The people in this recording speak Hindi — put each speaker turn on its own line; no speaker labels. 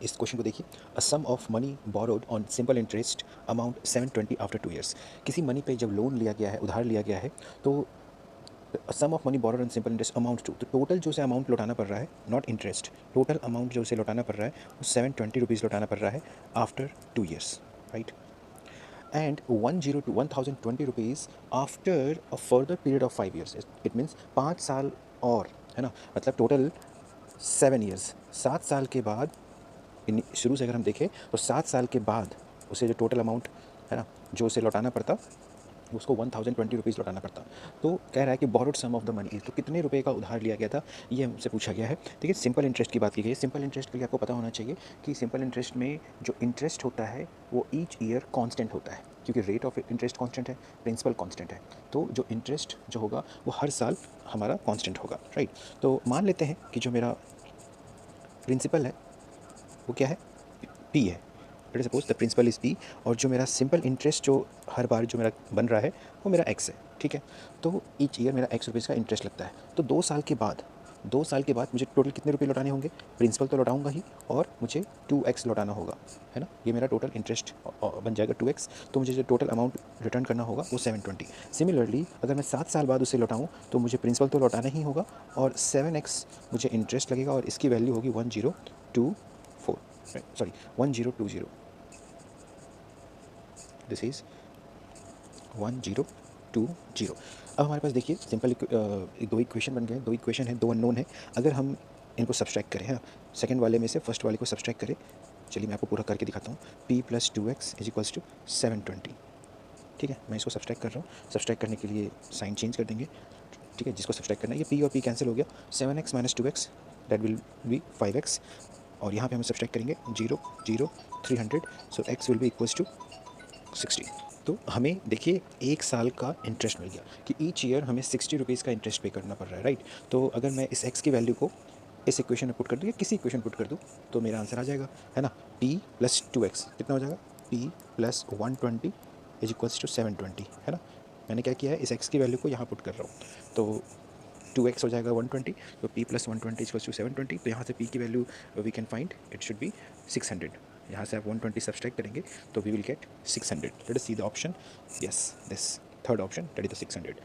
इस क्वेश्चन को देखिए, a sum of money borrowed on simple interest amount 720 after 2 years। किसी मनी पे जब लोन लिया गया है, उधार लिया गया है, तो sum of money borrowed on simple interest amount two, तो टोटल जो उसे अमाउंट लौटाना पड़ रहा है, नॉट इंटरेस्ट, टोटल अमाउंट जो उसे लौटाना पड़ रहा है वो 720 लौटाना पड़ रहा है after 2 years, right. And 1020 rupees after a further period of 5 years। It means 5 साल और, है ना, मतलब टोटल 7 years, 7 साल के बाद, शुरू से अगर हम देखें तो 7 साल के बाद उसे जो टोटल अमाउंट है ना, जो उसे लौटाना पड़ता, उसको 1020 रुपीज़ लौटाना पड़ता। तो कह रहा है कि borrowed sum of the money is, तो कितने रुपए का उधार लिया गया था, ये हमसे पूछा गया है। ठीक है, सिंपल इंटरेस्ट की बात की गई है। सिंपल इंटरेस्ट के लिए आपको पता होना चाहिए कि सिंपल इंटरेस्ट में जो इंटरेस्ट होता है वो ईच ईयर कांस्टेंट होता है, क्योंकि रेट ऑफ इंटरेस्ट कांस्टेंट है, प्रिंसिपल कांस्टेंट है। तो जो इंटरेस्ट जो होगा वो हर साल हमारा कांस्टेंट होगा, राइट। तो मान लेते हैं कि जो मेरा प्रिंसिपल है वो क्या है, पी है। Let suppose the principal is P, और जो मेरा सिंपल इंटरेस्ट जो हर बार जो मेरा बन रहा है वो मेरा एक्स है, ठीक है। तो ईच ईयर मेरा एक्स रुपीज़ का इंटरेस्ट लगता है। तो 2 साल के बाद मुझे टोटल कितने रुपए लौटाने होंगे, प्रिंसिपल तो लौटाऊंगा ही, और मुझे 2x लौटाना होगा, है ना। ये मेरा टोटल इंटरेस्ट बन जाएगा 2x। तो मुझे जो टोटल अमाउंट रिटर्न करना होगा वो 720। सिमिलरली अगर मैं 7 साल बाद उसे लौटाऊँ तो मुझे प्रिंसिपल तो लौटाना ही होगा, और 7x मुझे इंटरेस्ट लगेगा, और इसकी वैल्यू होगी 1024, सॉरी 1020। This is 1020। अब हमारे पास देखिए सिंपल दो इक्वेशन बन गए, दो इक्वेशन है, दो अननोन है। अगर हम इनको सब्सट्रैक्ट करें, है, सेकंड वाले में से फर्स्ट वाले को सब्सट्रैक्ट करें, चलिए मैं आपको पूरा करके दिखाता हूँ। p + 2x is equals to 720। ठीक है, मैं इसको सब्सट्रैक्ट कर रहा हूँ। सब्सट्रैक्ट करने के लिए साइन चेंज कर देंगे, ठीक है, जिसको सब्सट्रैक्ट करना है। ये p और p कैंसिल हो गया, 7x - 2x that will be 5x, और यहाँ पे हम सब्सट्रैक्ट करेंगे 0 0 300, so x will be equals to 60। तो हमें देखिए 1 साल का इंटरेस्ट मिल गया कि ईच ईयर हमें 60 रुपीज़ का इंटरेस्ट पे करना पड़ रहा है, राइट। तो अगर मैं इस x की वैल्यू को इस इक्वेशन में पुट कर दूँ या किसी इक्वेशन पुट कर दूँ तो मेरा आंसर आ जाएगा, है ना। p + 2x कितना हो जाएगा, p + 120 इज इक्वल्स टू 720, है ना। मैंने क्या किया है, इस x की वैल्यू को यहाँ पुट कर रहा हूँ, तो 2x हो जाएगा 120, तो p + 120 इक्वल्स टू 720। तो यहाँ से p की value we can find, it should be 600। यहाँ से आप 120 सब्सट्रैक्ट करेंगे तो we will get 600। Let us see the option, yes, this third option, that is the 600।